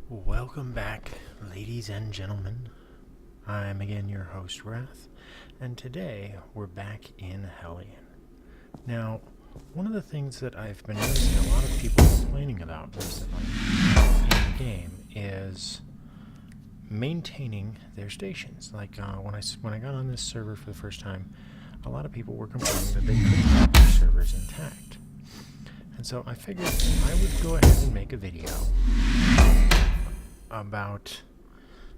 Welcome back, ladies and gentlemen. I'm again your host, Wrath, and today we're back in Hellion. Now, one of the things that I've been noticing a lot of people complaining about recently in the game is maintaining their stations. Like when I got on this server for the first time, a lot of people were complaining that they couldn't keep their servers intact. And so I figured I would go ahead and make a video about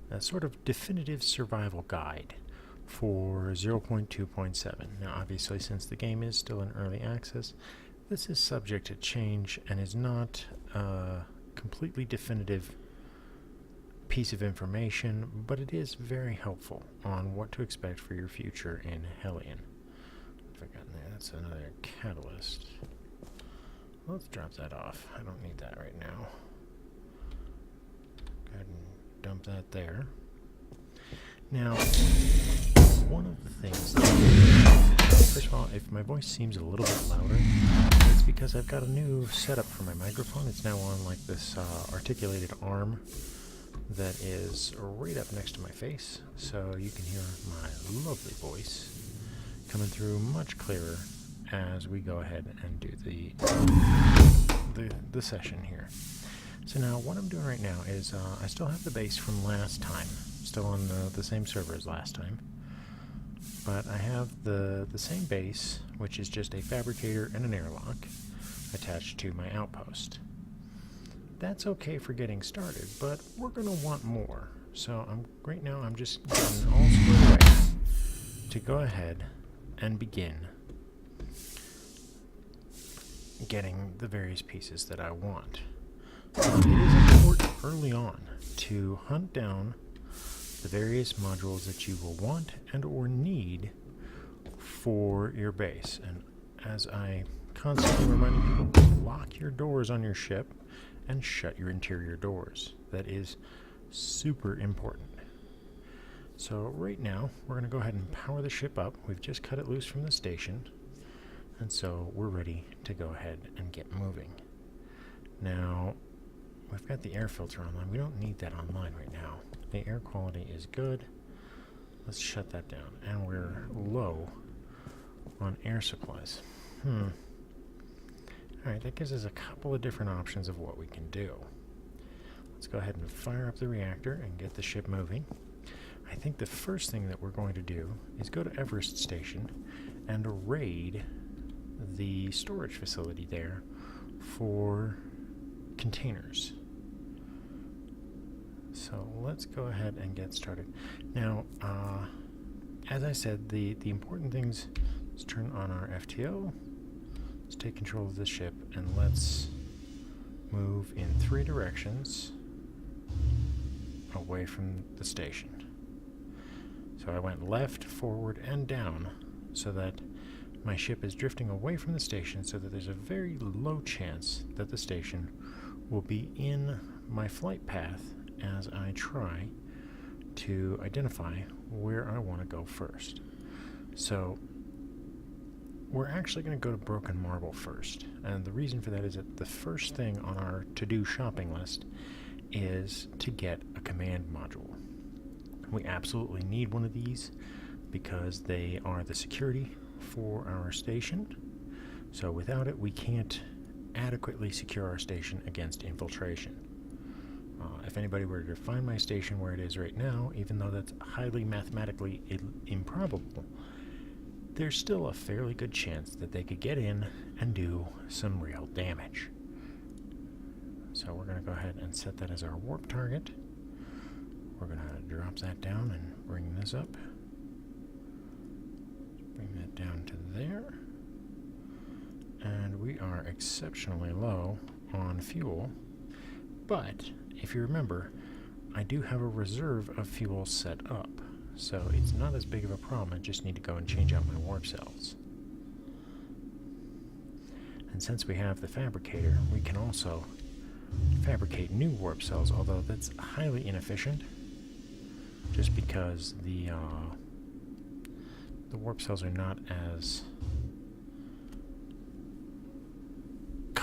a sort of definitive survival guide for 0.2.7. Now obviously, since the game is still in early access, this is subject to change and is not a completely definitive piece of information, but it is very helpful on what to expect for your future in Hellion. I've forgotten that. That's another catalyst. Let's drop that off. I don't need that right now. Go ahead and dump that there. Now, one of the things first of all, if my voice seems a little bit louder, it's because I've got a new setup for my microphone. It's now on like this articulated arm that is right up next to my face, so you can hear my lovely voice coming through much clearer as we go ahead and do the session here. So now what I'm doing right now is I still have the base from last time, still on the same server as last time, but I have the same base, which is just a fabricator and an airlock attached to my outpost. That's okay for getting started, but we're going to want more. So right now I'm just getting all squared away to go ahead and begin getting the various pieces that I want. It is important early on to hunt down the various modules that you will want and or need for your base. And as I constantly remind people, lock your doors on your ship and shut your interior doors. That is super important. So right now, we're going to go ahead and power the ship up. We've just cut it loose from the station, and so we're ready to go ahead and get moving. Now, we've got the air filter online. We don't need that online right now. The air quality is good. Let's shut that down. And we're low on air supplies. Alright, that gives us a couple of different options of what we can do. Let's go ahead and fire up the reactor and get the ship moving. I think the first thing that we're going to do is go to Everest Station and raid the storage facility there for containers. So let's go ahead and get started. Now, as I said, the important things is turn on our FTO. Let's take control of the ship and let's move in 3 directions away from the station. So I went left, forward, and down so that my ship is drifting away from the station, so that there's a very low chance that the station will be in my flight path as I try to identify where I want to go first. So we're actually going to go to Broken Marble first, and the reason for that is that the first thing on our to-do shopping list is to get a command module. We absolutely need one of these because they are the security for our station. So without it, we can't adequately secure our station against infiltration. If anybody were to find my station where it is right now, even though that's highly mathematically improbable, there's still a fairly good chance that they could get in and do some real damage. So we're going to go ahead and set that as our warp target. We're going to drop that down and bring this up. Bring that down to there. And we are exceptionally low on fuel. But, if you remember, I do have a reserve of fuel set up. So it's not as big of a problem. I just need to go and change out my warp cells. And since we have the fabricator, we can also fabricate new warp cells, although that's highly inefficient, just because the warp cells are not as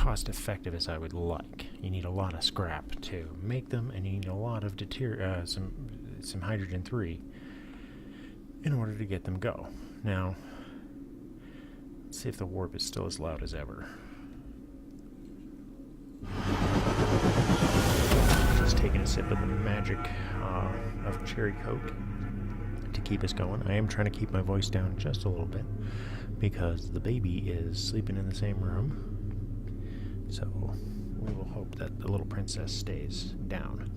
cost effective as I would like. You need a lot of scrap to make them, and you need a lot of some hydrogen-3 in order to get them go. Now, let's see if the warp is still as loud as ever. Just taking a sip of the magic of cherry Coke to keep us going. I am trying to keep my voice down just a little bit because the baby is sleeping in the same room. So we will hope that the little princess stays down.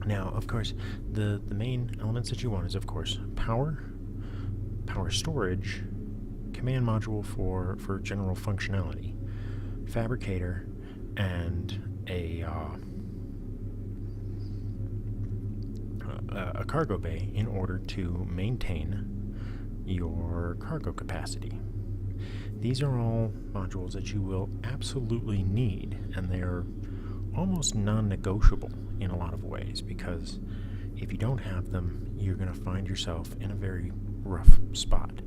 Now, of course, the main elements that you want is, of course, power storage, command module for general functionality, fabricator, and a cargo bay in order to maintain your cargo capacity. These are all modules that you will absolutely need, and they're almost non-negotiable in a lot of ways, because if you don't have them, you're going to find yourself in a very rough spot.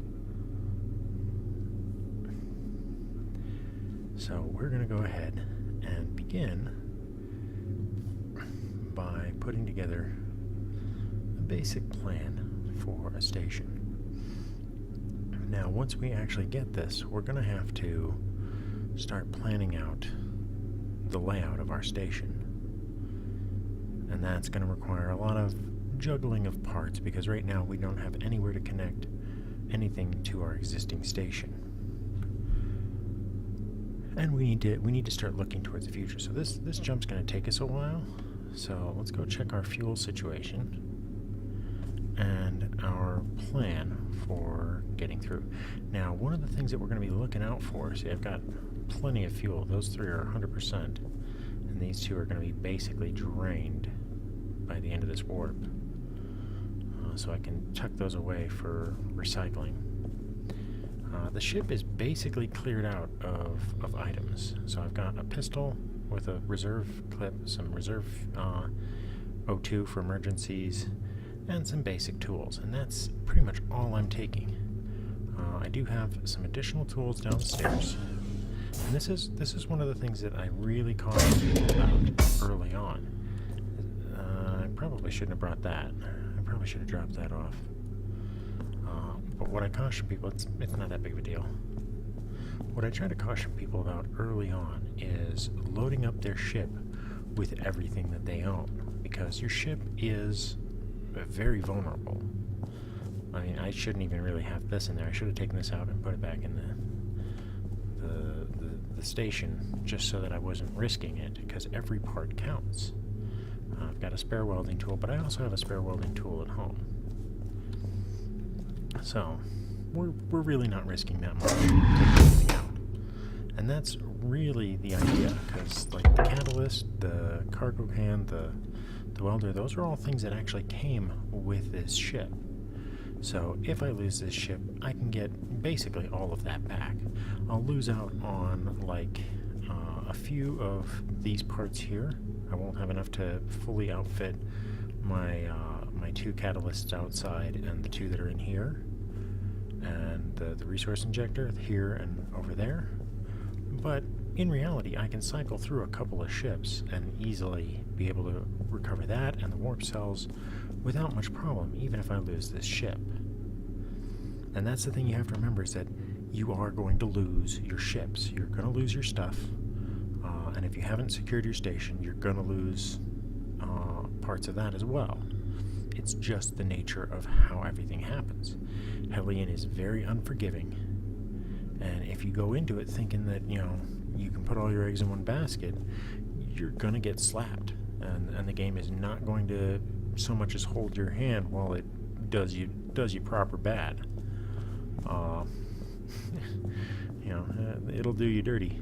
So we're going to go ahead and begin by putting together a basic plan for a station. Now, once we actually get this, we're going to have to start planning out the layout of our station. And that's going to require a lot of juggling of parts, because right now we don't have anywhere to connect anything to our existing station. And we need to start looking towards the future. So this jump's going to take us a while. So let's go check our fuel situation and our plan for getting through. Now, one of the things that we're going to be looking out for, see, I've got plenty of fuel. Those 3 are 100%, and these 2 are going to be basically drained by the end of this warp. So I can tuck those away for recycling. The ship is basically cleared out of items. So I've got a pistol with a reserve clip, some reserve O2 for emergencies, and some basic tools, and that's pretty much all I'm taking. I do have some additional tools downstairs, and this is one of the things that I really cautioned people about early on. I probably shouldn't have brought that. I probably should have dropped that off. But what I caution people, it's not that big of a deal. What I try to caution people about early on is loading up their ship with everything that they own, because your ship is very vulnerable. I mean, I shouldn't even really have this in there. I should have taken this out and put it back in the station, just so that I wasn't risking it, because every part counts. I've got a spare welding tool, but I also have a spare welding tool at home. So we're really not risking that much taking anything out. And that's really the idea, because like the catalyst, the cargo can, the welder, those are all things that actually came with this ship. So if I lose this ship, I can get basically all of that back. I'll lose out on like a few of these parts here. I won't have enough to fully outfit my 2 catalysts outside and the 2 that are in here, and the resource injector here and over there. But in reality, I can cycle through a couple of ships and easily be able to recover that and the warp cells without much problem, even if I lose this ship. And that's the thing you have to remember, is that you are going to lose your ships. You're going to lose your stuff, and if you haven't secured your station, you're going to lose parts of that as well. It's just the nature of how everything happens. Hellion is very unforgiving, and if you go into it thinking that, you know, you can put all your eggs in one basket, you're going to get slapped, and the game is not going to so much as hold your hand while it does you proper bad. You know, it'll do you dirty.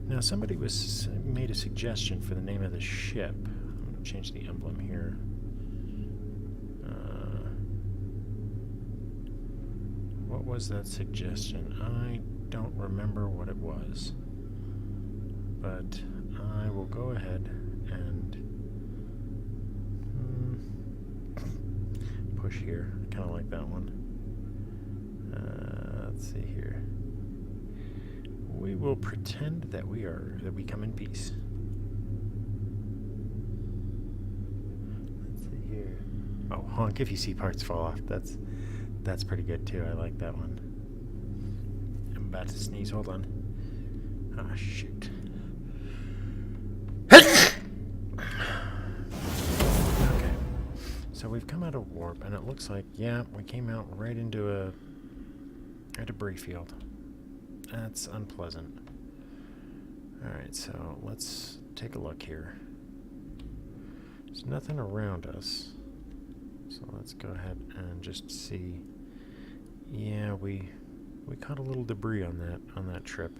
Now, somebody made a suggestion for the name of the ship. I'm going to change the emblem here. What was that suggestion? I don't remember what it was, but I will go ahead and push here. I kind of like that one. Let's see here. we will pretend that we come in peace. Let's see here. Oh, honk if you see parts fall off. That's pretty good too. I like that one. I'm about to sneeze. Hold on. Ah, shoot. Okay. So we've come out of warp, and it looks like, yeah, we came out right into a debris field. That's unpleasant. Alright, so let's take a look here. There's nothing around us. So let's go ahead and just see. Yeah, we caught a little debris on that trip.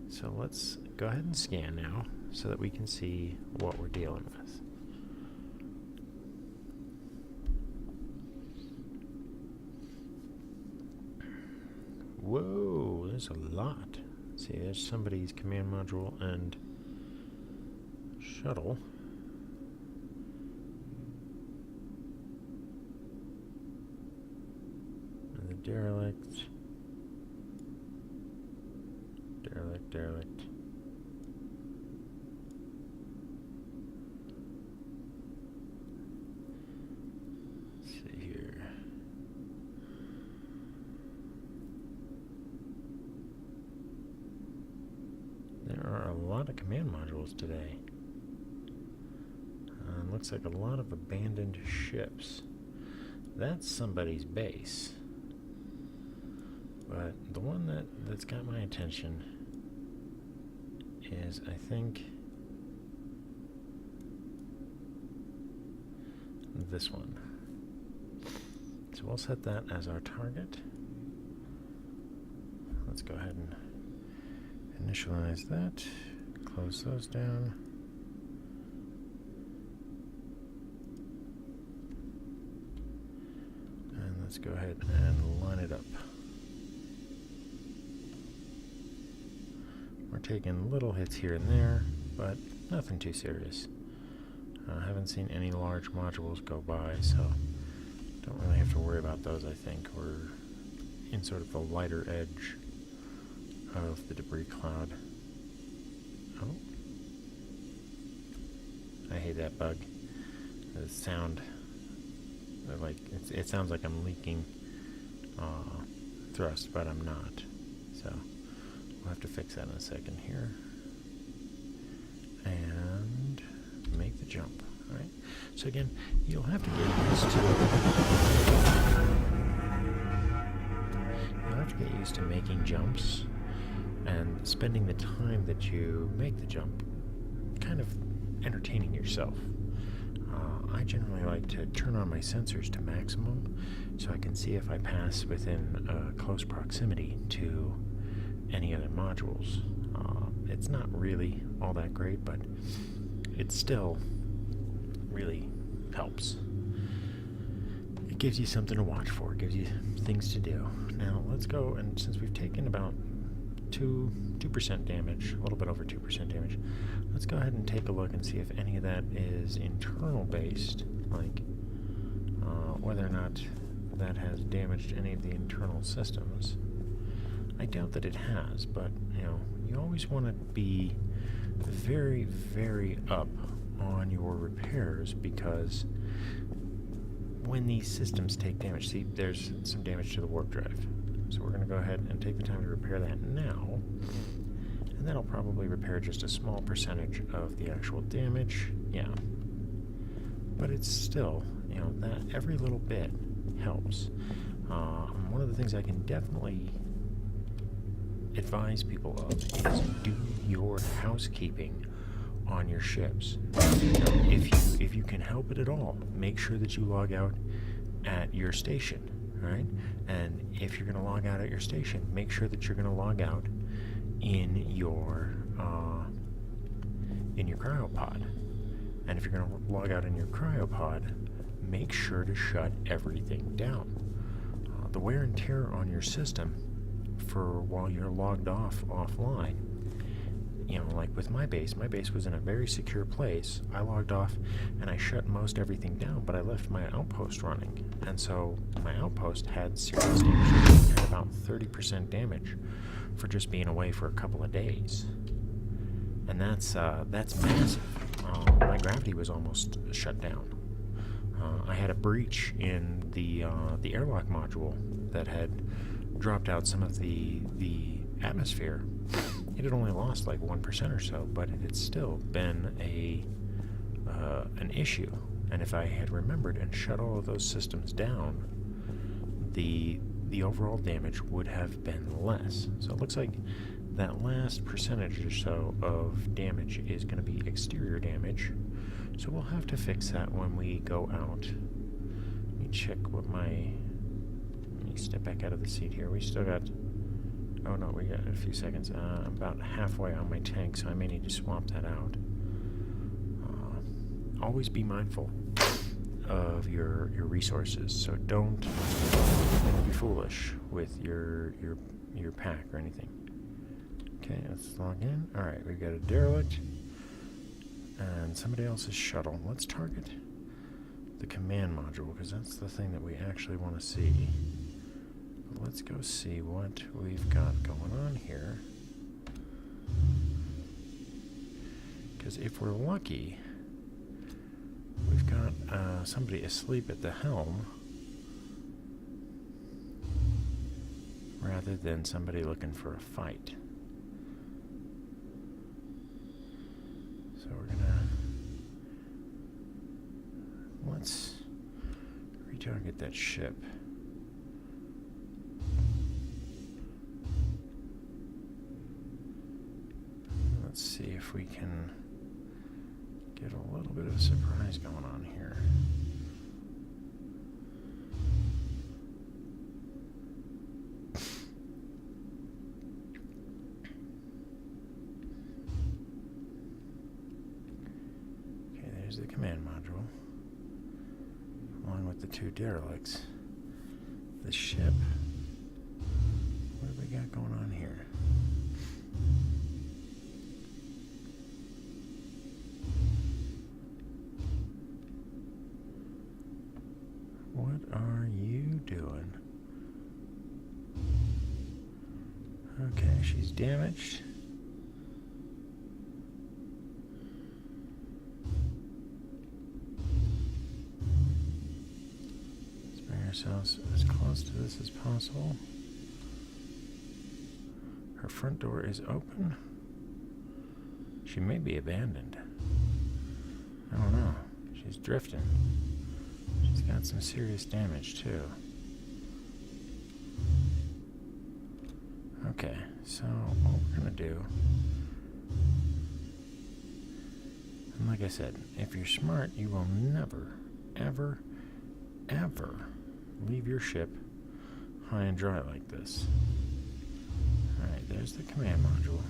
So let's go ahead and scan now so that we can see what we're dealing with. Whoa, there's a lot. See, there's somebody's command module and shuttle. And the derelict. Derelict. Let's see here. There are a lot of command modules today. Looks like a lot of abandoned ships. That's somebody's base. But the one that's got my attention is, I think, this one. So we'll set that as our target. Let's go ahead and initialize that, close those down. And let's go ahead and line it up. We're taking little hits here and there, but nothing too serious. I haven't seen any large modules go by, so don't really have to worry about those, I think. We're in sort of the lighter edge of the debris cloud. Oh. I hate that bug. The sound, like, it sounds like I'm leaking thrust, but I'm not. So we'll have to fix that in a second here. And make the jump. Alright. So again, you'll have to get used to making jumps and spending the time that you make the jump kind of entertaining yourself. I generally like to turn on my sensors to maximum so I can see if I pass within close proximity to any other modules. It's not really all that great, but it still really helps. It gives you something to watch for, it gives you things to do. Now let's go, and since we've taken about 2% damage, a little bit over 2% damage, let's go ahead and take a look and see if any of that is internal based, like whether or not that has damaged any of the internal systems. I doubt that it has, but you always want to be very, very up on your repairs, because when these systems take damage, see, there's some damage to the warp drive. So we're going to go ahead and take the time to repair that now, and that'll probably repair just a small percentage of the actual damage. Yeah, but it's still, that every little bit helps. One of the things I can definitely advise people of is do your housekeeping on your ships. If you can help it at all, make sure that you log out at your station, right? And if you're going to log out at your station, make sure that you're going to log out in your cryopod. And if you're going to log out in your cryopod, make sure to shut everything down. The wear and tear on your system for while you're logged offline, like with my base was in a very secure place. I logged off and I shut most everything down, but I left my outpost running, and so my outpost had serious damage. about 30% damage for just being away for a couple of days. And that's massive. My gravity was almost shut down. I had a breach in the airlock module that had dropped out some of the atmosphere. It had only lost like 1% or so, but it had still been an issue. And if I had remembered and shut all of those systems down, the overall damage would have been less. So it looks like that last percentage or so of damage is going to be exterior damage. So we'll have to fix that when we go out. Let me check what let me step back out of the seat here. We still got, oh no, we got a few seconds. I'm about halfway on my tank, so I may need to swap that out. Always be mindful of your resources, so don't be foolish with your pack or anything. Okay, let's log in. Alright, we've got a derelict and somebody else's shuttle. Let's target the command module, because that's the thing that we actually want to see. But let's go see what we've got going on here. Because if we're lucky, we've got somebody asleep at the helm rather than somebody looking for a fight. So we're gonna, let's retarget that ship. Let's see if we can get a little bit of a surprise going on here. Okay, there's the command module, along with the two derelicts. The ship. What do we got going on here? What are you doing? Okay, she's damaged. Let's bring ourselves as close to this as possible. Her front door is open. She may be abandoned. I don't know. She's drifting. She's got some serious damage too. Okay, so what we're gonna do, and like I said, if you're smart, you will never, ever, ever leave your ship high and dry like this. Alright, there's the command module.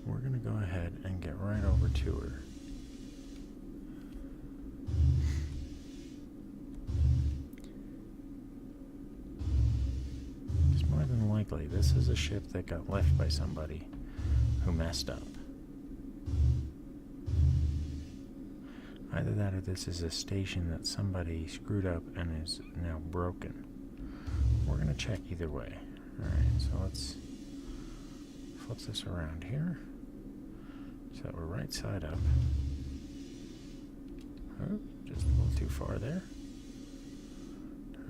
We're going to go ahead and get right over to her. It's more than likely this is a ship that got left by somebody who messed up. Either that or this is a station that somebody screwed up and is now broken. We're going to check either way. Alright, so let's flip this around here so that we're right side up. Oh, just a little too far there.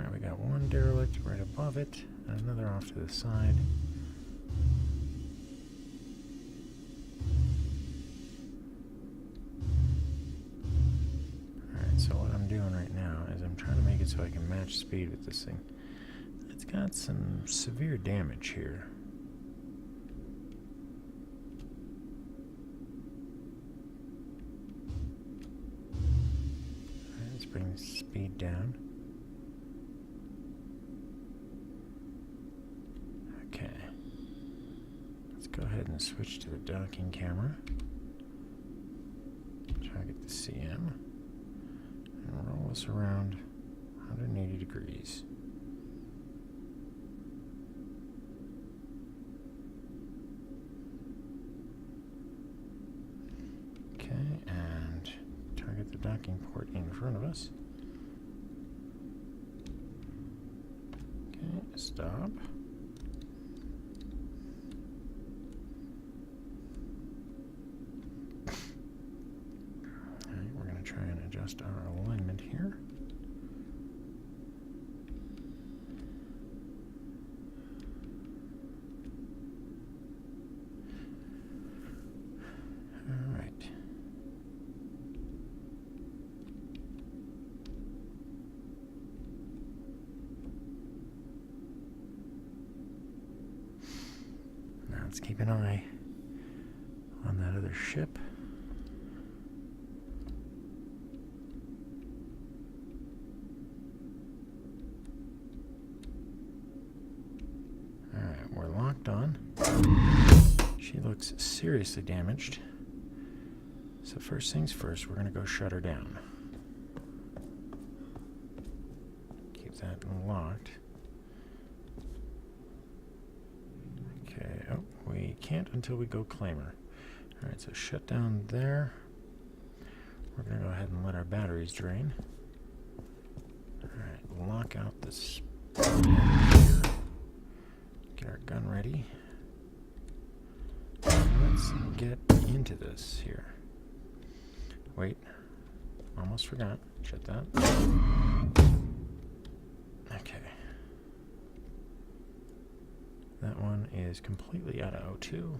Alright, we got one derelict right above it and another off to the side. Alright, so what I'm doing right now is I'm trying to make it so I can match speed with this thing. It's got some severe damage here. Alright, let's bring the speed down. Okay. Let's go ahead and switch to the docking camera. Target the CM. And roll us around 180 degrees. Okay, and target the docking port in front of us. Okay, stop. Alright, we're going to try and adjust our alignment here. Let's keep an eye on that other ship. Alright, we're locked on. She looks seriously damaged. So first things first, we're going to go shut her down. Keep that locked. Okay, oh, we can't until we go claim her. Alright, so shut down there. We're going to go ahead and let our batteries drain. Alright, lock out this. Get our gun ready. Let's get into this here. Wait, almost forgot. Shut that. Okay. That one is completely out of O2.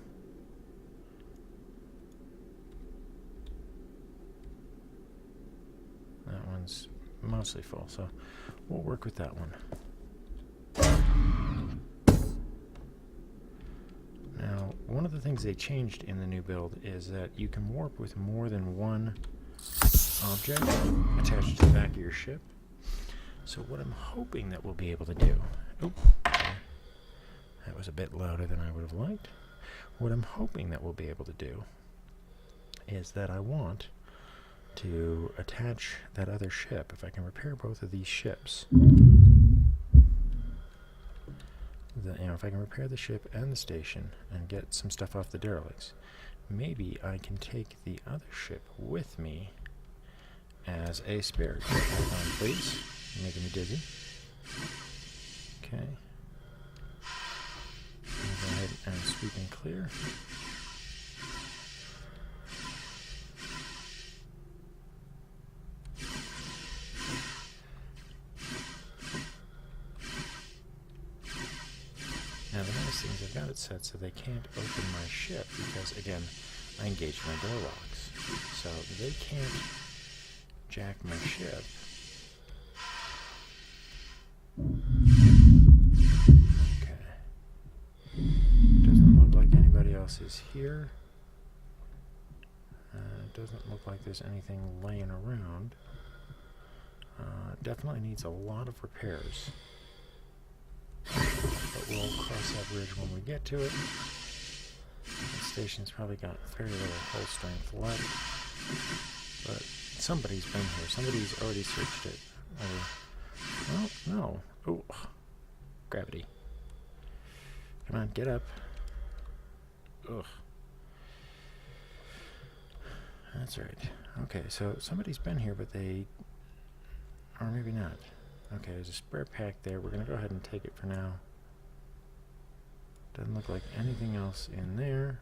That one's mostly full, so we'll work with that one. Now, one of the things they changed in the new build is that you can warp with more than one object attached to the back of your ship. So what I'm hoping that we'll be able to do... Oh, that was a bit louder than I would have liked. What I'm hoping that we'll be able to do is that I want to attach that other ship, if I can repair both of these ships. If I can repair the ship and the station and get some stuff off the derelicts, maybe I can take the other ship with me as a spare. Hold on, please. You're making me dizzy. Okay. Go ahead and sweep and clear. Now the nice thing is I've got it set so they can't open my ship because, again, I engaged my door locks. So they can't jack my ship. Okay. Doesn't look like anybody else is here. Doesn't look like there's anything laying around. Definitely needs a lot of repairs. But we'll cross that bridge when we get to it. The station's probably got very little hull strength left. But somebody's been here. Somebody's already searched it. Well, no. Oh, gravity. Come on, get up. Ugh. That's right. Okay, so somebody's been here, but they... Or maybe not. Okay, there's a spare pack there. We're going to go ahead and take it for now. Doesn't look like anything else in there.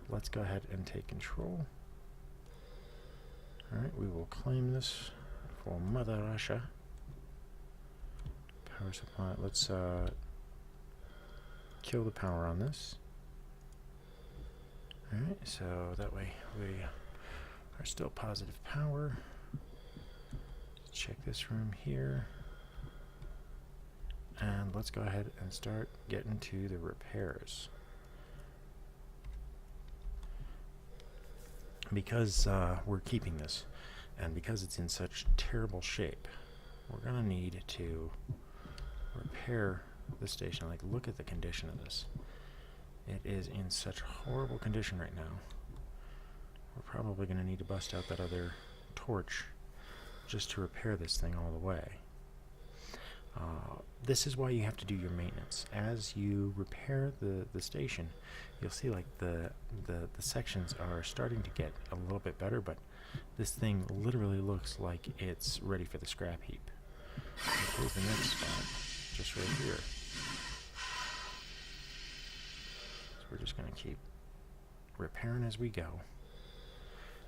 Let's go ahead and take control. Alright, we will claim this for Mother Russia. Power supply. Let's kill the power on this. Alright, so that way we are still positive power. Let's check this room here. And let's go ahead and start getting to the repairs. Because we're keeping this, and because it's in such terrible shape, we're going to need to repair the station. Like, look at the condition of this. It is in such horrible condition right now. We're probably going to need to bust out that other torch just to repair this thing all the way. This is why you have to do your maintenance. As you repair the station, you'll see like the sections are starting to get a little bit better, but This thing literally looks like it's ready for the scrap heap. Here's the next spot, just right here. So we're just going to keep repairing as we go.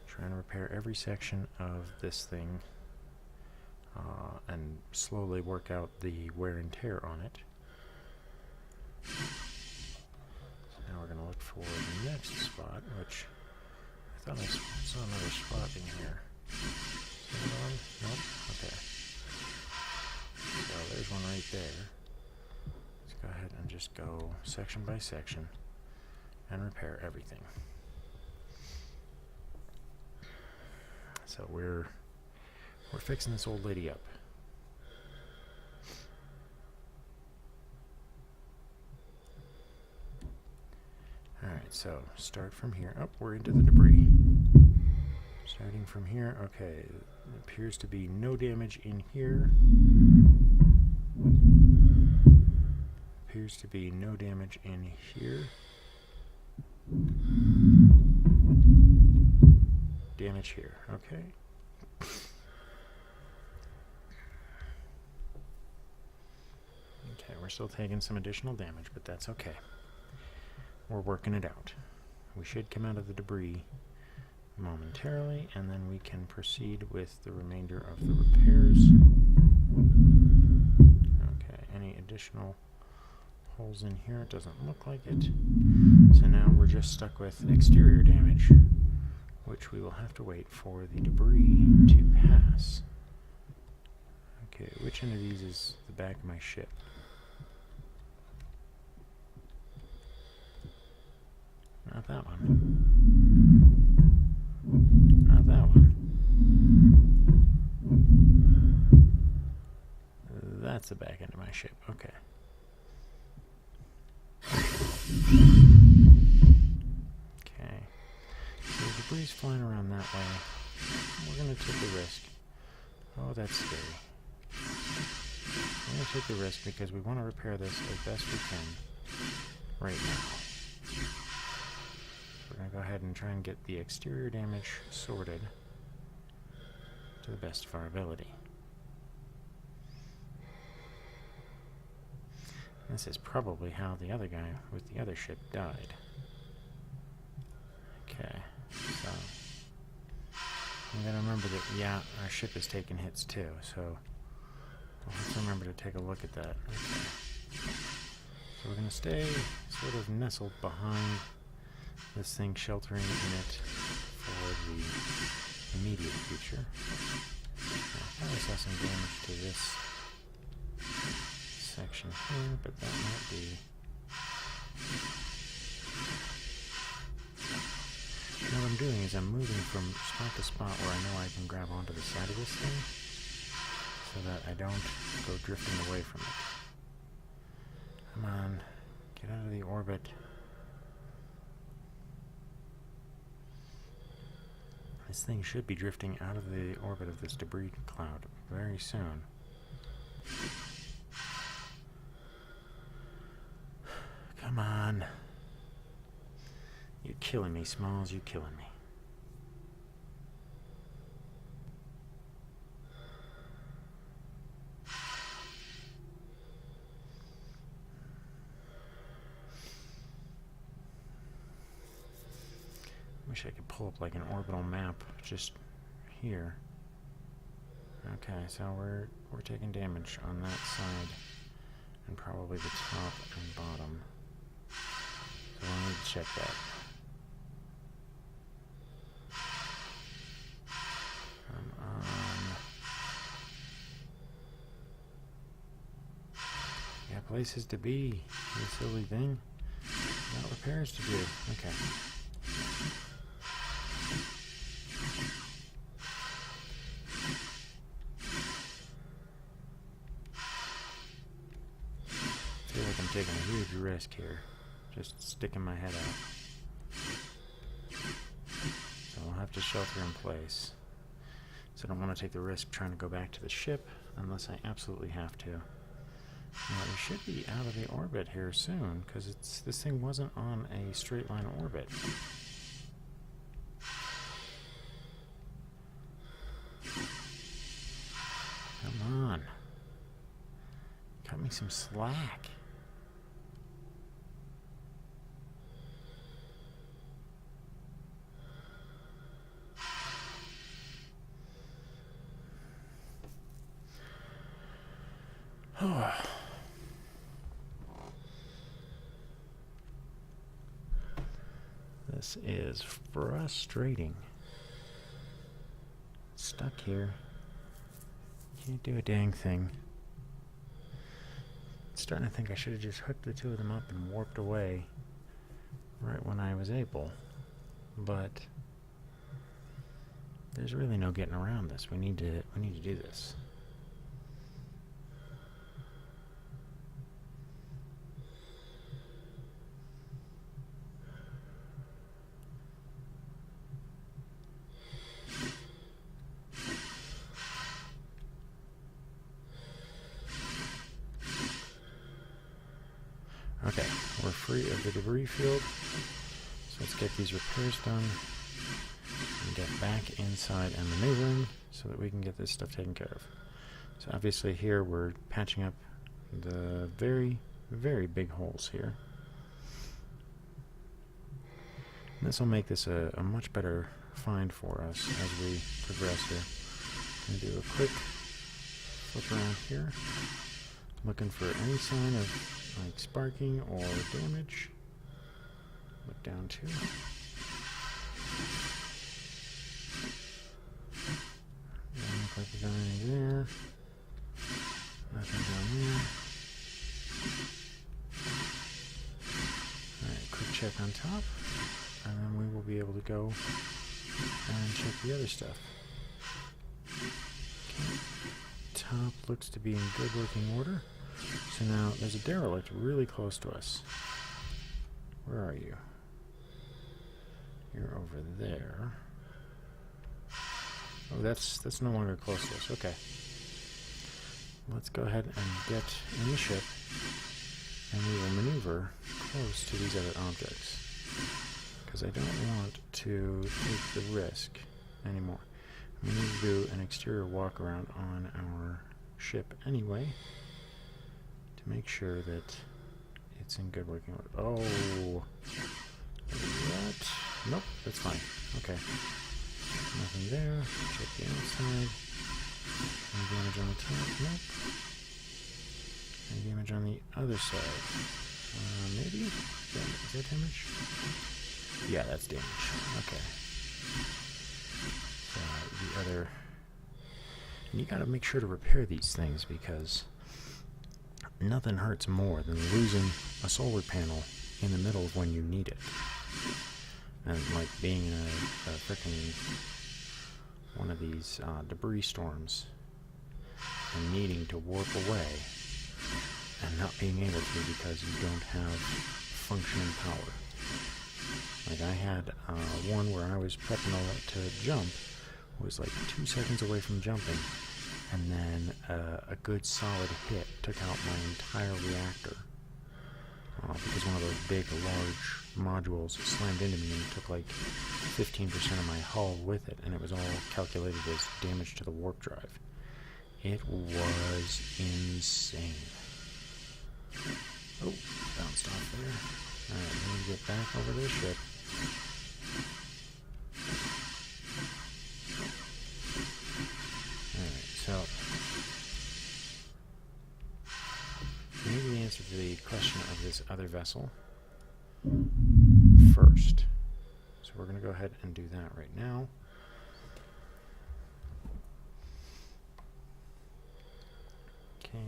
Trying to repair every section of this thing and slowly work out the wear and tear on it. So now we're going to look for the next spot, which I thought I saw another spot in here. Is there another one? Nope. Okay. So there's one right there. Let's go ahead and just go section by section and repair everything. So we're fixing this old lady up. Alright, so start from here. Oh, we're into the debris. Starting from here, okay. It appears to be no damage in here. Appears to be no damage in here. Damage here, okay. Okay, we're still taking some additional damage, but that's okay. We're working it out. We should come out of the debris momentarily, and then we can proceed with the remainder of the repairs. Okay, any additional holes in here? It doesn't look like it. So now we're just stuck with exterior damage, which we will have to wait for the debris to pass. Okay, which end of these is the back of my ship? Not that one. Not that one. That's the back end of my ship. Okay. Okay. So the debris flying around that way. We're going to take the risk. Oh, that's scary. We're going to take the risk because we want to repair this as best we can right now. We're going to go ahead and try and get the exterior damage sorted to the best of our ability. This is probably how the other guy with the other ship died. Okay, so I'm going to remember that, yeah, our ship is taking hits too, so we'll have to remember to take a look at that. Okay. So we're going to stay sort of nestled behind this thing, sheltering in it for the immediate future. I probably saw some damage to this section here, but that might be... What I'm doing is I'm moving from spot to spot where I know I can grab onto the side of this thing so that I don't go drifting away from it. Come on, get out of the orbit. This thing should be drifting out of the orbit of this debris cloud very soon. Come on. You're killing me, Smalls. You're killing me. Wish I could pull up like an orbital map just here. Okay, so we're taking damage on that side and probably the top and bottom. So we'll need to check that. Come on. Got places to be, you silly thing. Got repairs to do. Okay. I feel like I'm taking a huge risk here. Just sticking my head out. So I'll have to shelter in place. So I don't want to take the risk trying to go back to the ship unless I absolutely have to. Now we should be out of the orbit here soon because this thing wasn't on a straight line orbit. me some slack. This is frustrating. Stuck here. Can't do a dang thing. Starting to think I should have just hooked the two of them up and warped away right when I was able. But there's really no getting around this. We need to do this. Okay, we're free of the debris field, so let's get these repairs done and get back inside and maneuvering so that we can get this stuff taken care of. So obviously here we're patching up the very, very big holes here. This will make this a much better find for us as we progress here. I'm going to do a quick flip around here, looking for any sign of like sparking or damage. Look down too. Doesn't look like we got anything there. Nothing down there. Alright, quick check on top. And then we will be able to go and check the other stuff. Okay. Top looks to be in good working order. So now there's a derelict really close to us. Where are you? You're over there. Oh, that's no longer close to us. Okay. Let's go ahead and get in the ship, and we will maneuver close to these other objects. Because I don't want to take the risk anymore. We need to do an exterior walk around on our ship anyway, to make sure that it's in good working order. Oh, that? Nope, that's fine. Okay, nothing there. Check the outside. Any damage on the top? Nope. Any damage on the other side? Maybe? Is that damage? Yeah, that's damage. Okay. The other... And you gotta make sure to repair these things, because nothing hurts more than losing a solar panel in the middle of when you need it. And like being in a frickin' one of these debris storms and needing to warp away and not being able to because you don't have functioning power. Like I had one where I was prepping to jump, was like 2 seconds away from jumping, and then a good solid hit took out my entire reactor. Because one of those big, large modules slammed into me and took like 15% of my hull with it, and it was all calculated as damage to the warp drive. It was insane. Oh, bounced off there. Alright, let me get back over to the ship. Alright, so maybe the answer to the question of this other vessel first. So we're going to go ahead and do that right now. Okay.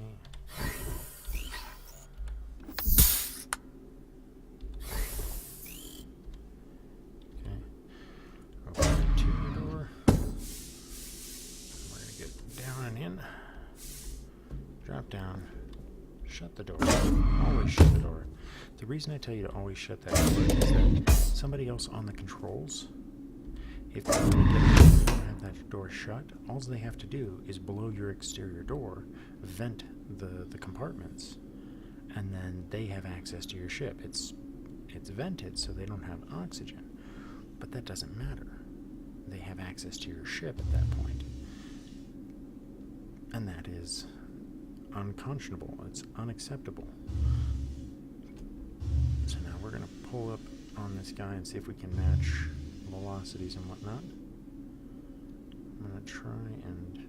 Open the interior door. We're going to get down and in. Drop down. Shut the door. Always shut the door. The reason I tell you to always shut that door is that somebody else on the controls, if they want to get in and have that door shut, all they have to do is below your exterior door, vent the compartments, and then they have access to your ship. It's vented so they don't have oxygen, but that doesn't matter. They have access to your ship at that point, and that is unconscionable. It's unacceptable. So now we're going to pull up on this guy and see if we can match velocities and whatnot. I'm going to try and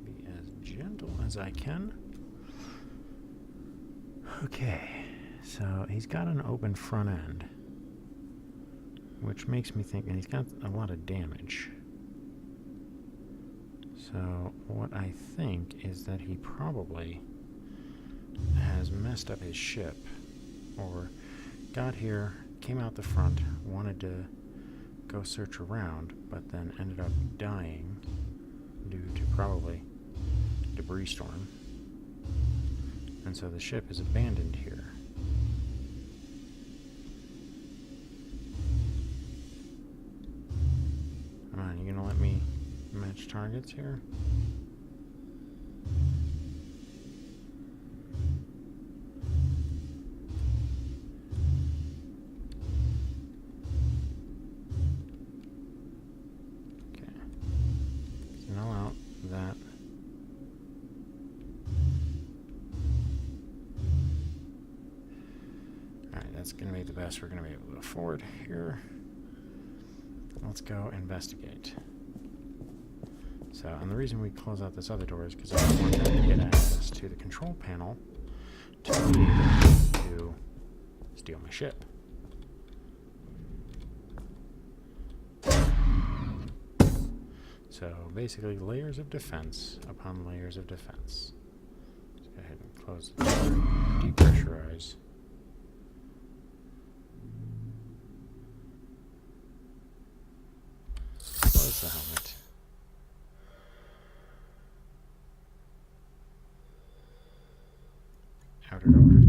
be as gentle as I can. Okay, so he's got an open front end, which makes me think, and he's got a lot of damage. So what I think is that he probably has messed up his ship, or got here, came out the front, wanted to go search around, but then ended up dying due to probably debris storm. And so the ship is abandoned here. Come on, you gonna let me match targets here? That's going to be the best we're going to be able to afford here. Let's go investigate. So, and the reason we close out this other door is because I want them to get access to the control panel to be able to steal my ship. So, basically, layers of defense upon layers of defense. Let's go ahead and close the door, depressurize. Close the helmet. Outer door.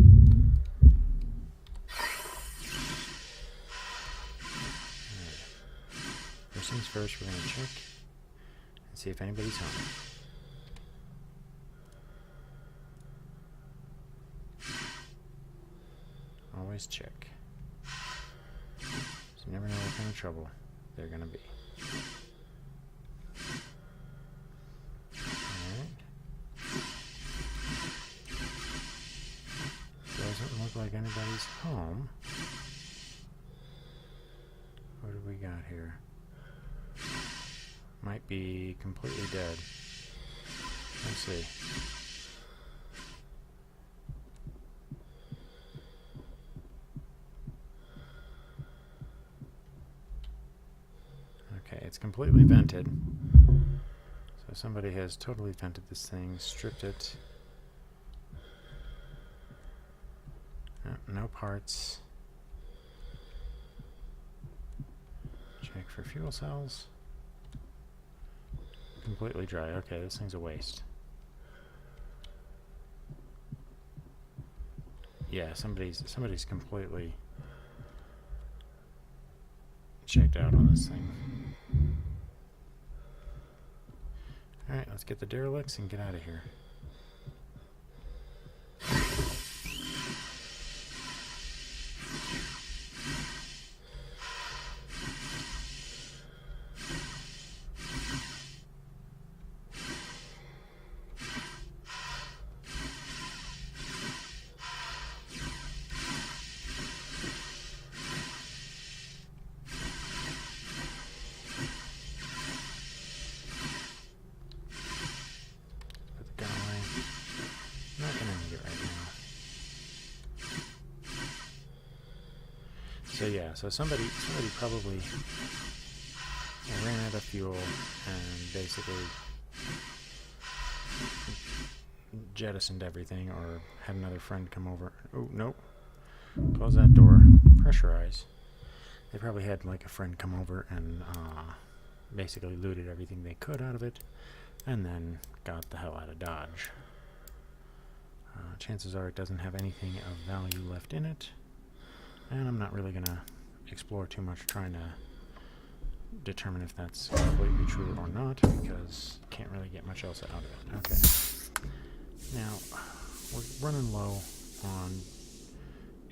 First things first, we're going to check and see if anybody's home. Always check. So you never know what kind of trouble they're going to be. Doesn't look like anybody's home. What do we got here? Might be completely dead. Let's see. Okay, it's completely vented. So somebody has totally vented this thing, stripped it. No parts. Check for fuel cells. Completely dry. Okay, this thing's a waste. Yeah, somebody's completely checked out on this thing. Alright, let's get the derelicts and get out of here. So yeah, so somebody probably ran out of fuel and basically jettisoned everything, or had another friend come over. Oh, nope. Close that door. Pressurize. They probably had like a friend come over and basically looted everything they could out of it, and then got the hell out of Dodge. Chances are it doesn't have anything of value left in it. And I'm not really going to explore too much trying to determine if that's completely true or not, because you can't really get much else out of it. Okay. Now, we're running low on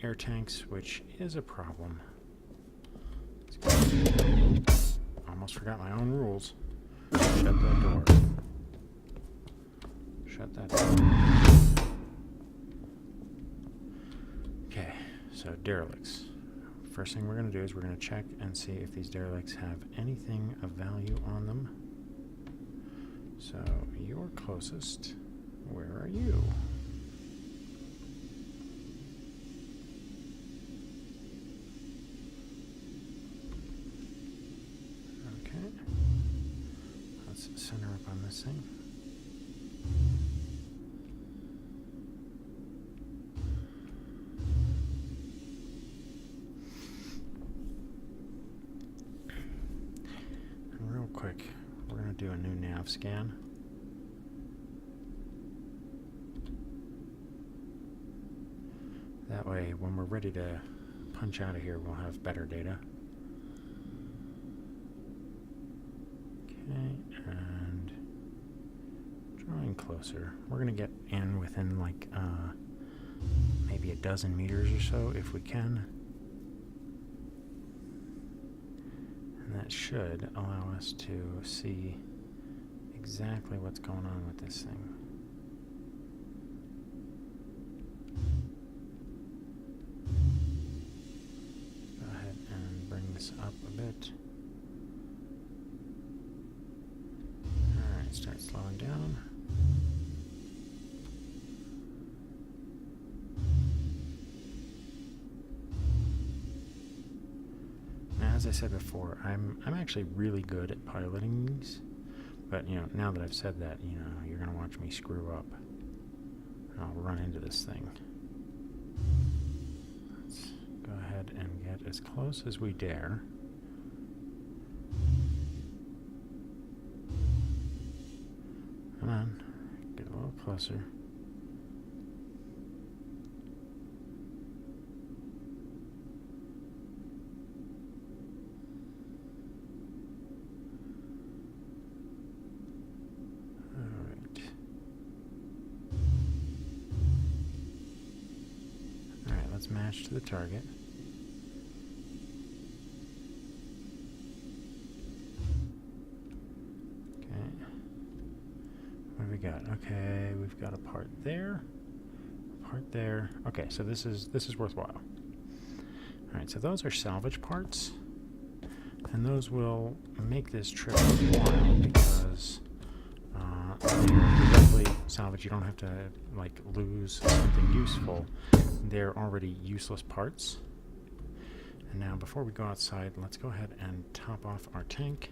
air tanks, which is a problem. Almost forgot my own rules. Shut that door. Shut that door. So derelicts. First thing we're going to do is we're going to check and see if these derelicts have anything of value on them. So you're closest. Where are you? Okay. Let's center up on this thing. And real quick, we're going to do a new nav scan. That way, when we're ready to punch out of here, we'll have better data. Okay, and drawing closer. We're going to get in within like maybe a dozen meters or so if we can. And that should allow us to see exactly what's going on with this thing. Up a bit. Alright, start slowing down. Now, as I said before, I'm actually really good at piloting these, but you know, now that I've said that, you know, you're gonna watch me screw up. I'll run into this thing. Go ahead and get as close as we dare. Come on, get a little closer. Alright, let's match to the target. What have we got? Okay, we've got a part there, a part there. Okay, so this is worthwhile. All right, so those are salvage parts, and those will make this trip worthwhile because they're directly salvage. You don't have to like lose something useful. They're already useless parts. And now, before we go outside, let's go ahead and top off our tank.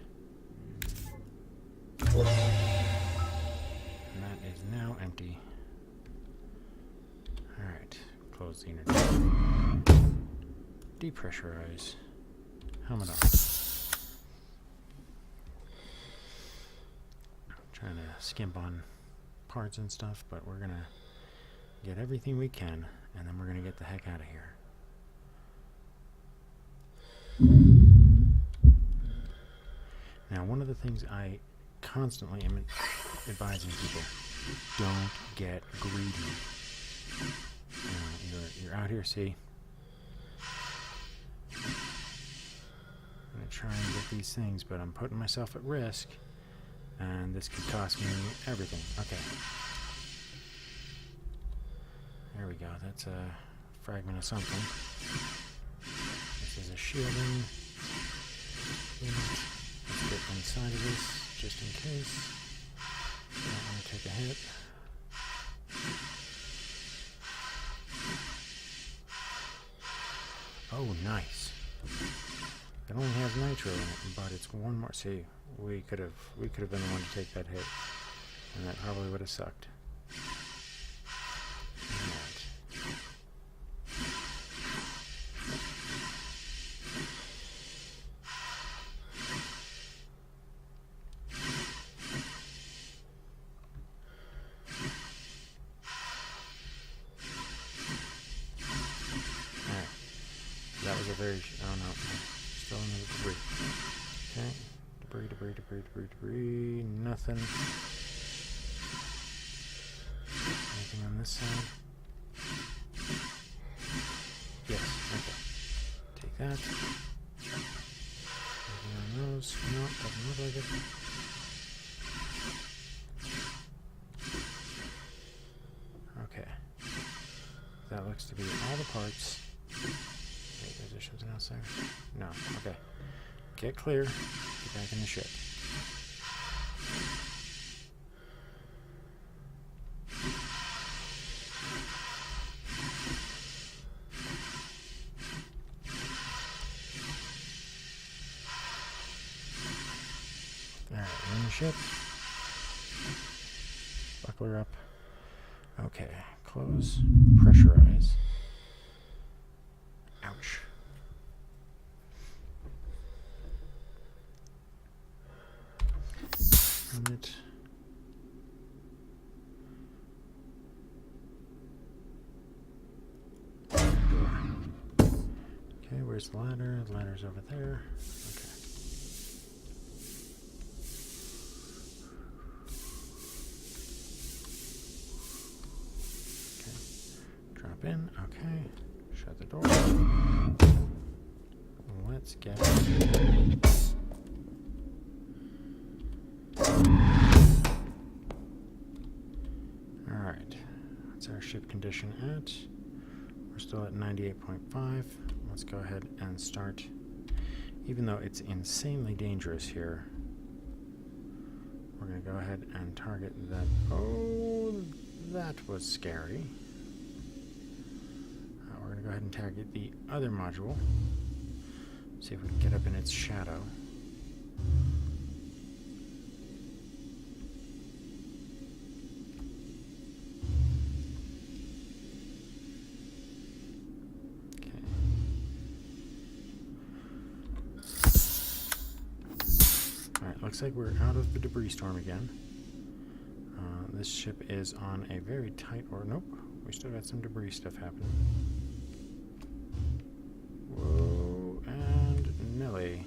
And that is now empty. Alright, close the inner door. Depressurize. Helmet on. Trying to skimp on parts and stuff, but we're gonna get everything we can, and then we're gonna get the heck out of here. Now, one of the things I constantly am advising people, don't get greedy. You're out here, see? I'm going to try and get these things, but I'm putting myself at risk, and this could cost me everything. Okay. There we go. That's a fragment of something. This is a shielding unit. Let's get inside of this. Just in case. Don't want to take a hit. Oh, nice. It only has nitro in it, but it's one more. See, we could have been the one to take that hit, and that probably would have sucked. That was a very, oh no, still another debris. Okay, debris, nothing. Anything on this side? Yes, okay. Take that. Anything on those? No, doesn't look like it. Okay. That looks to be all the parts. else there? No. Okay. Get clear. Get back in the ship. Alright, we're in the ship. Buckle her up. Okay, close. Pressurize. Ouch. It. Okay, where's the ladder? The ladder's over there. Okay. Okay. Drop in. Okay. Shut the door. Let's get Alright. What's our ship condition at? We're still at 98.5. Let's go ahead and start. Even though it's insanely dangerous here, we're going to go ahead and target that. Oh, that was scary. We're going to go ahead and target the other module. See if we can get up in its shadow. Looks like we're out of the debris storm again. This ship is on a very tight, or nope, we still got some debris stuff happening. Whoa, and Nelly.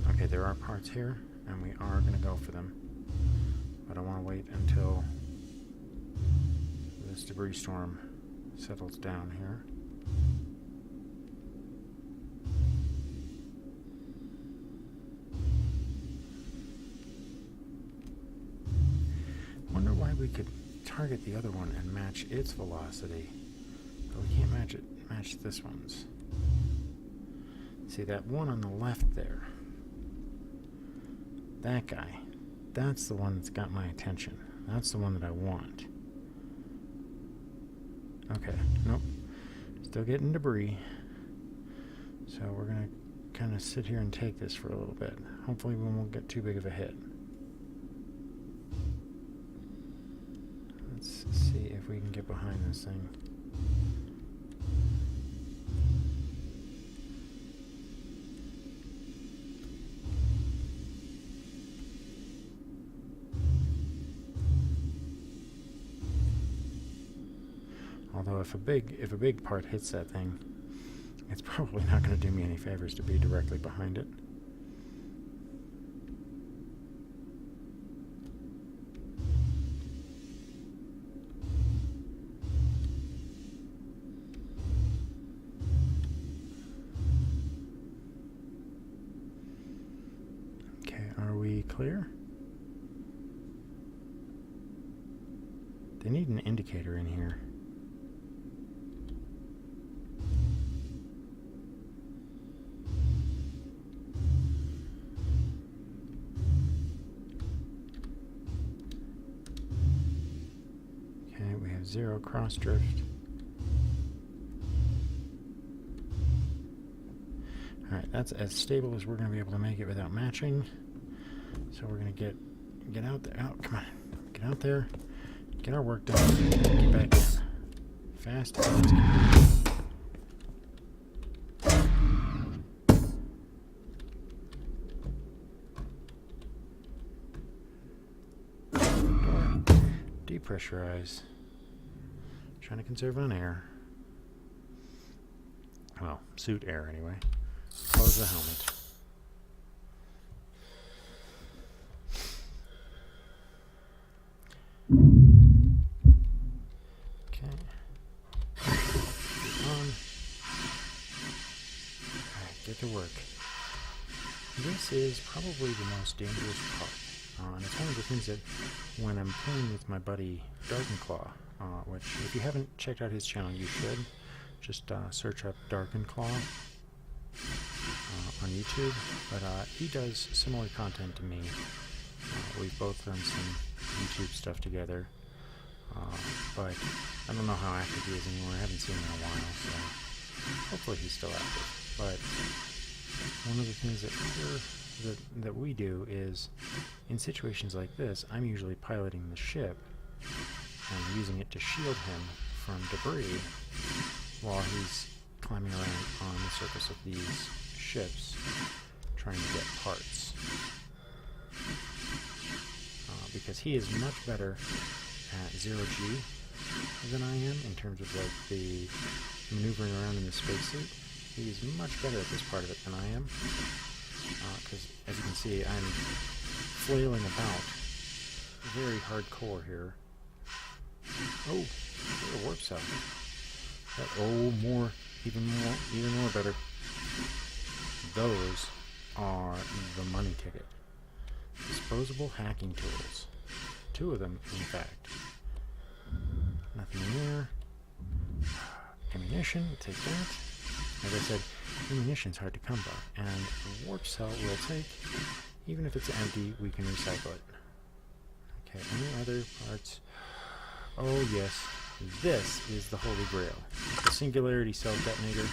Okay, there are parts here, and we are going to go for them. But I want to wait until this debris storm settles down here. Wonder why we could target the other one and match its velocity, but we can't match this one's. See that one on the left there? That guy, that's the one that's got my attention. That's the one that I want. Okay, nope. Still getting debris. So we're going to kind of sit here and take this for a little bit. Hopefully we won't get too big of a hit. Let's see if we can get behind this thing. Although if a big part hits that thing, it's probably not going to do me any favors to be directly behind it. Okay, are we clear? They need an indicator in here. Zero cross drift. Alright, that's as stable as we're going to be able to make it without matching. So we're going to get out there. Oh, come on. Get out there. Get our work done. Get back in. Fast as can be. Depressurize. Trying to conserve on air. Well, suit air anyway. Close the helmet. Okay. On. it to work. This is probably the most dangerous part. And it's one of the things that when I'm playing with my buddy Darkenclaw, which if you haven't checked out his channel, you should. Just search up Darkenclaw on YouTube. But he does similar content to me. We've both done some YouTube stuff together. But I don't know how active he is anymore. I haven't seen him in a while, so hopefully he's still active. But one of the things that we do is, in situations like this, I'm usually piloting the ship and using it to shield him from debris while he's climbing around on the surface of these ships trying to get parts. Because he is much better at zero-G than I am in terms of like the maneuvering around in the spacesuit. He's much better at this part of it than I am. Because, as you can see, I'm flailing about very hardcore here. Oh, a warp cell. Even more better. Those are the money ticket. Disposable hacking tools. 2 of them, in fact. Nothing in there. Ammunition, take that. As I said, ammunition's hard to come by, and the warp cell will take, even if it's empty, we can recycle it. Okay, any other parts? Oh yes, this is the holy grail. The singularity cell detonator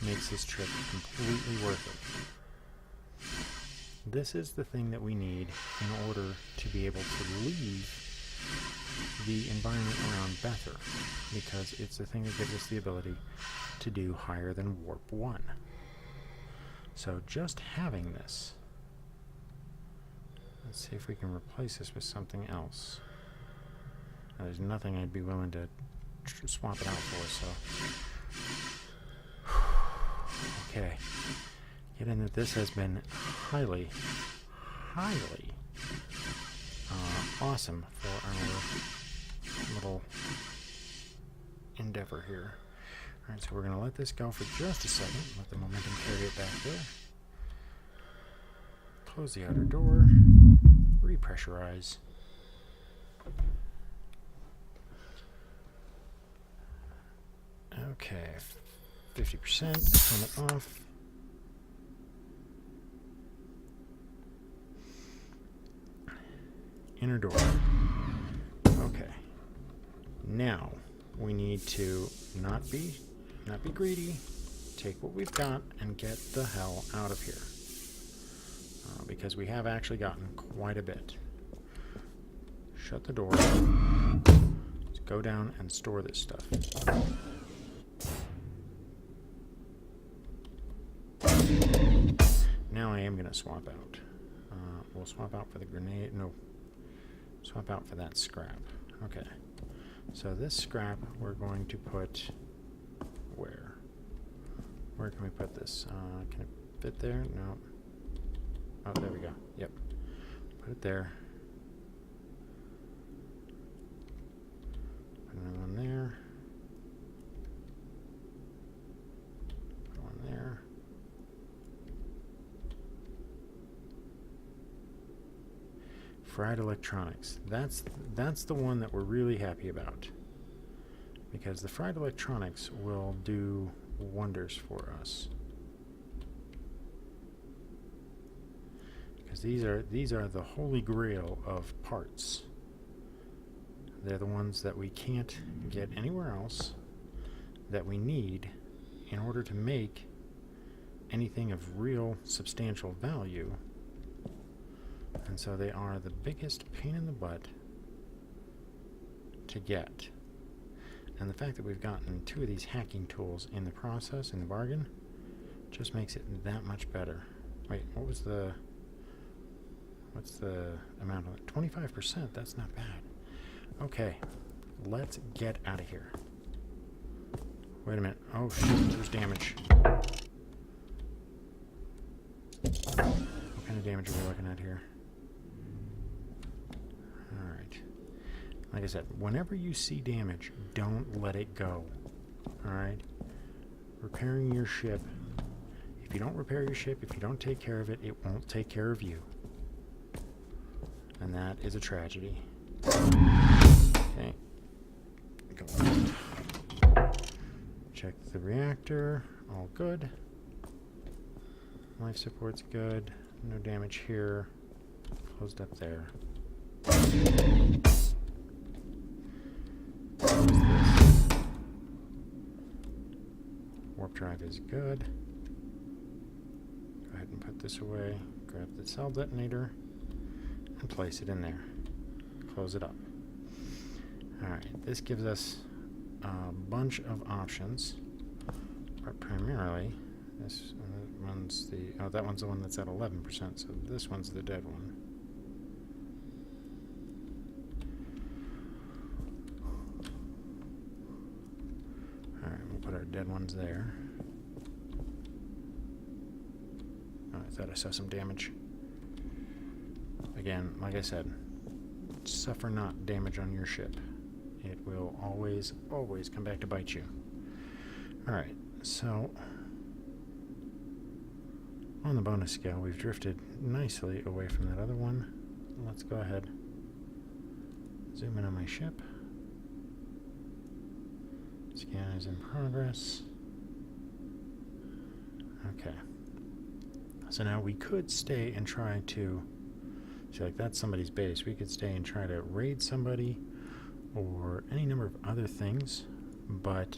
makes this trip completely worth it. This is the thing that we need in order to be able to leave the environment around Bether, because it's the thing that gives us the ability to do higher than warp 1. So just having this, let's see if we can replace this with something else. Now, there's nothing I'd be willing to swap it out for, so okay, given that this has been highly awesome for our little endeavor here. Alright, so we're going to let this go for just a second. Let the momentum carry it back there. Close the outer door. Repressurize. Okay, 50%. Turn it off. Inner door. Okay. Now we need to not be greedy. Take what we've got and get the hell out of here. Because we have actually gotten quite a bit. Shut the door. Let's go down and store this stuff. Now I am going to swap out. We'll swap out for the grenade. No. Swap out for that scrap. Okay. So this scrap we're going to put where? Where can we put this? Can it fit there? No. Oh, there we go. Yep. Put it there. Put another one there. Put one there. Fried electronics. That's the one that we're really happy about, because the fried electronics will do wonders for us. Because these are the holy grail of parts. They're the ones that we can't get anywhere else, that we need in order to make anything of real substantial value. And so they are the biggest pain in the butt to get. And the fact that we've gotten 2 of these hacking tools in the process, in the bargain, just makes it that much better. Wait, what's the amount of it? 25%, that's not bad. Okay, let's get out of here. Wait a minute. Oh shoot, there's damage. What kind of damage are we looking at here? Alright. Like I said, whenever you see damage, don't let it go. Alright? Repairing your ship, if you don't repair your ship, if you don't take care of it, it won't take care of you. And that is a tragedy. Okay. Go on. Check the reactor. All good. Life support's good. No damage here. Closed up there. Warp drive is good. Go ahead and put this away. Grab the cell detonator and place it in there. Close it up. Alright, this gives us a bunch of options, but primarily this one's that one's the one that's at 11%, so this one's the dead one. Alright, we'll put our dead ones there. Oh, I thought I saw some damage. Again, like I said, suffer not damage on your ship. It will always, always come back to bite you. Alright, so on the bonus scale, we've drifted nicely away from that other one. Let's go ahead, zoom in on my ship. Scan is in progress. Okay. So now we could stay and try to, see, like that's somebody's base. We could stay and try to raid somebody or any number of other things, but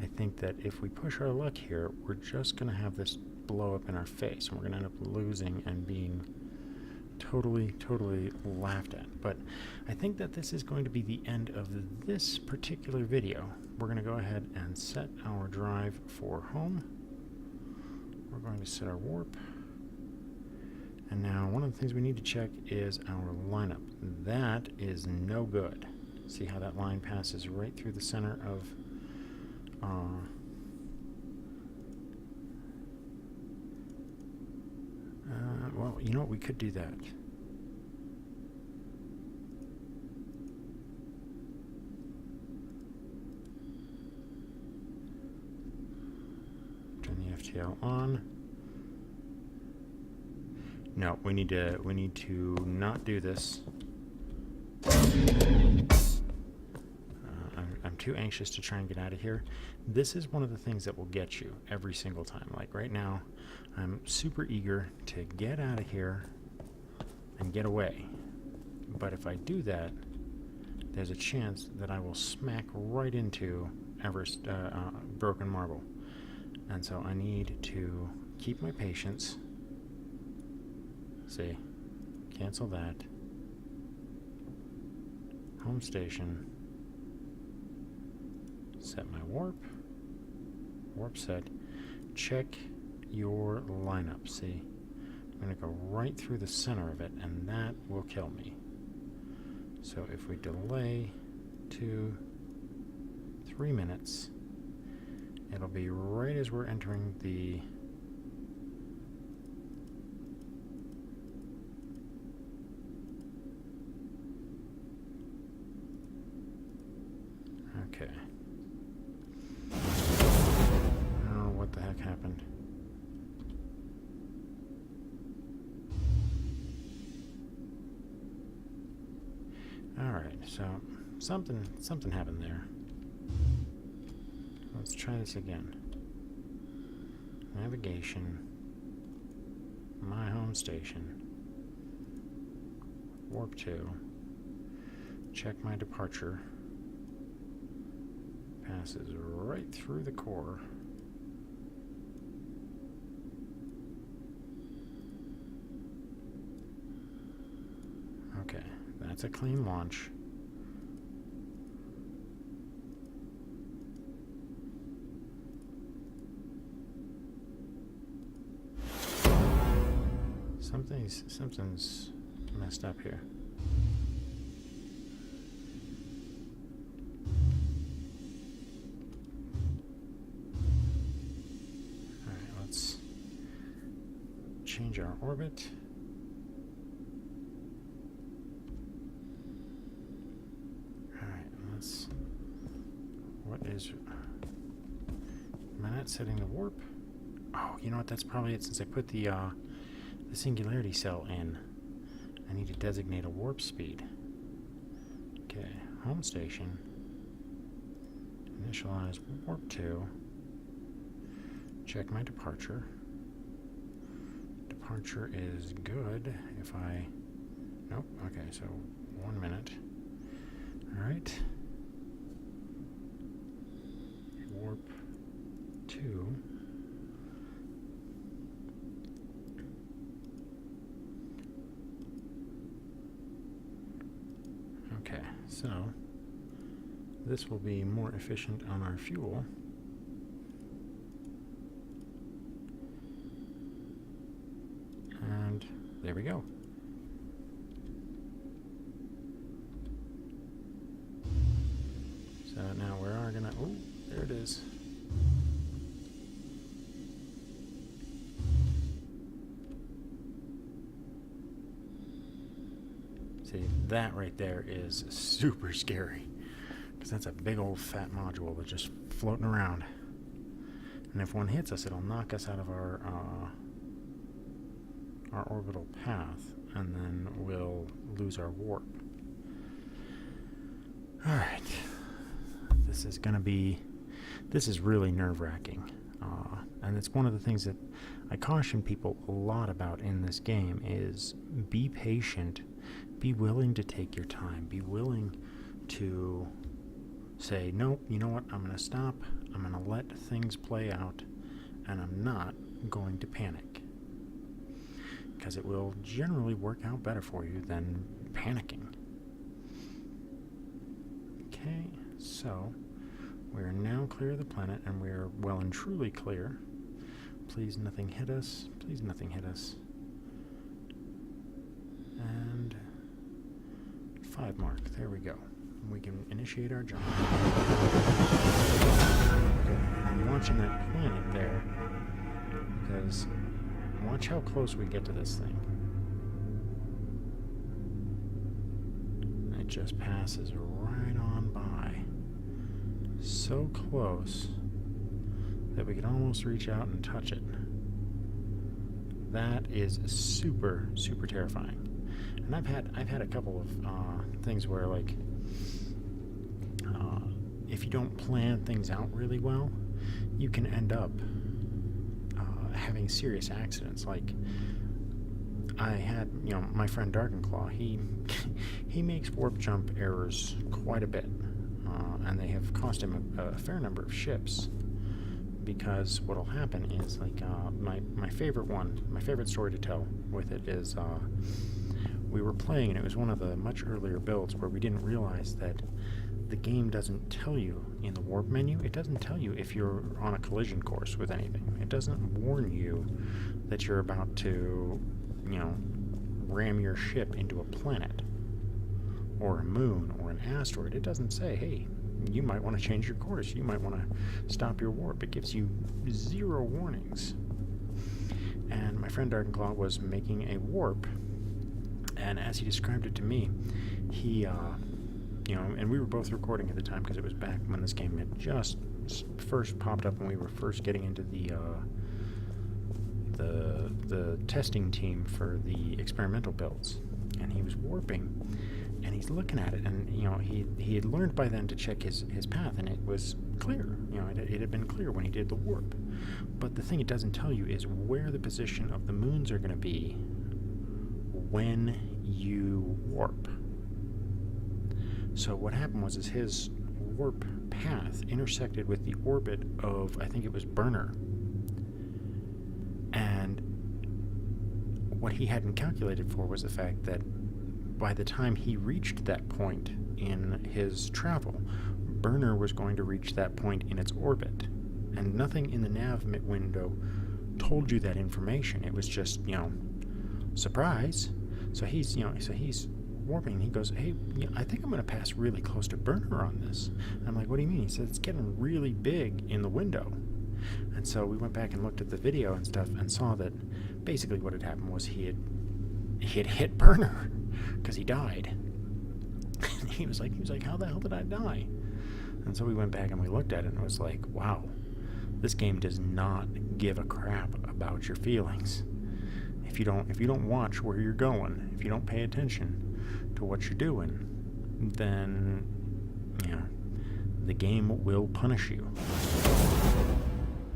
I think that if we push our luck here, we're just going to have this blow up in our face, and we're going to end up losing and being totally, totally laughed at. But I think that this is going to be the end of this particular video. We're going to go ahead and set our drive for home. We're going to set our warp. And now one of the things we need to check is our lineup. That is no good. See how that line passes right through the center of well, you know what, we could do that. Turn the FTL on. No, we need to not do this. I'm too anxious to try and get out of here. This is one of the things that will get you every single time. Like right now, I'm super eager to get out of here and get away. But if I do that, there's a chance that I will smack right into Everest broken marble. And so I need to keep my patience. See, cancel that. Home station. Set my warp. Warp set. Check your lineup. See, I'm going to go right through the center of it, and that will kill me. So if we delay to 3 minutes, it'll be right as we're entering the okay. Oh, what the heck happened? Alright, so something happened there. Let's try this again. Navigation. My home station. Warp 2. Check my departure. Passes right through the core. Okay, that's a clean launch. Something's messed up here. Alright, let's change our orbit. Alright, what is... Am I not setting the warp? Oh, you know what? That's probably it. Since I put the singularity cell in, I need to designate a warp speed. Okay, home station. Initialize warp 2. Check my departure. Departure is good if I... Nope, okay, so 1 minute. Alright. Warp 2. Okay, so this will be more efficient on our fuel. And there we go. So now we are gonna, oh, there it is. See, that right there is super scary, because that's a big old fat module that's just floating around. And if one hits us, it'll knock us out of our orbital path, and then we'll lose our warp. Alright. This is really nerve-wracking. And it's one of the things that I caution people a lot about in this game is be patient, be willing to take your time, be willing to say, nope, you know what, I'm going to stop, I'm going to let things play out, and I'm not going to panic. Because it will generally work out better for you than panicking. Okay, so we're now clear of the planet, and we're well and truly clear. Please nothing hit us. Please nothing hit us. And 5 mark. There we go. We can initiate our jump. Okay, I'm watching that planet there, because watch how close we get to this thing. It just passes right on by. So close that we can almost reach out and touch it. That is super, super terrifying. And I've had a couple of things where, like, if you don't plan things out really well, you can end up having serious accidents. Like, I had, my friend Darkenclaw, he makes warp jump errors quite a bit, and they have cost him a fair number of ships. Because what'll happen is, like, my favorite story to tell with it is, we were playing, and it was one of the much earlier builds where we didn't realize that the game doesn't tell you in the warp menu, it doesn't tell you if you're on a collision course with anything. It doesn't warn you that you're about to, ram your ship into a planet, or a moon, or an asteroid. It doesn't say, hey, you might want to change your course, you might want to stop your warp. It gives you 0 warnings. And my friend Darkenclaw was making a warp, and as he described it to me, he, and we were both recording at the time because it was back when this game had just first popped up and we were first getting into the testing team for the experimental builds. And he was warping, and he's looking at it, and he had learned by then to check his path, and it was clear. It had been clear when he did the warp. But the thing it doesn't tell you is where the position of the moons are going to be when you warp. So what happened was his warp path intersected with the orbit of, I think it was Burner. And what he hadn't calculated for was the fact that by the time he reached that point in his travel, Burner was going to reach that point in its orbit. And nothing in the nav window told you that information. It was just, surprise. So he's warping. He goes, hey, I think I'm going to pass really close to Burner on this. And I'm like, what do you mean? He said, it's getting really big in the window. And so we went back and looked at the video and stuff and saw that basically what had happened was he had hit Burner because he died. he was like, how the hell did I die? And so we went back and we looked at it and it was like, wow, This game does not give a crap about your feelings. If you don't watch where you're going, if you don't pay attention to what you're doing, then the game will punish you.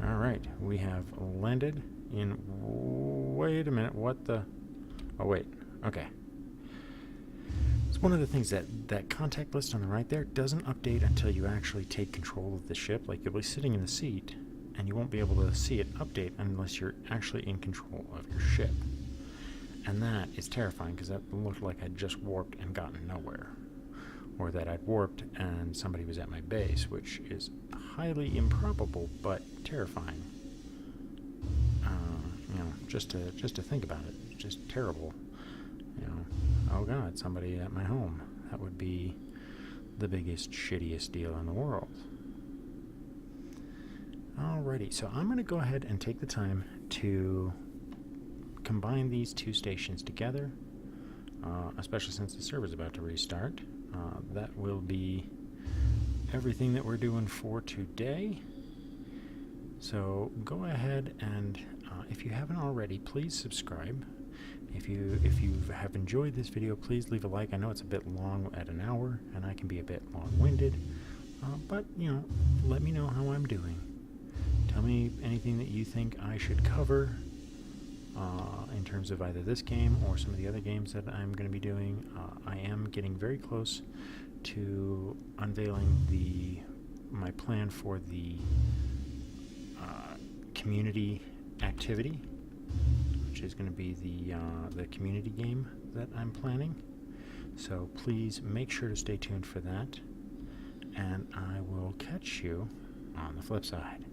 All right, we have landed in. Wait a minute. What the? Oh wait. Okay. It's one of the things that contact list on the right there doesn't update until you actually take control of the ship. Like, you'll be sitting in the seat, and you won't be able to see it update unless you're actually in control of your ship. And that is terrifying, because that looked like I'd just warped and gotten nowhere. Or that I'd warped and somebody was at my base, which is highly improbable, but terrifying. Just to think about it, it's just terrible. Oh God, somebody at my home. That would be the biggest, shittiest deal in the world. Alrighty, so I'm going to go ahead and take the time to combine these two stations together, especially since the server's about to restart. That will be everything that we're doing for today. So go ahead and, if you haven't already, please subscribe. If you have enjoyed this video, please leave a like. I know it's a bit long at an hour, and I can be a bit long-winded, but let me know how I'm doing. Tell me anything that you think I should cover in terms of either this game or some of the other games that I'm going to be doing. I am getting very close to unveiling my plan for the community activity, which is going to be the community game that I'm planning. So please make sure to stay tuned for that, and I will catch you on the flip side.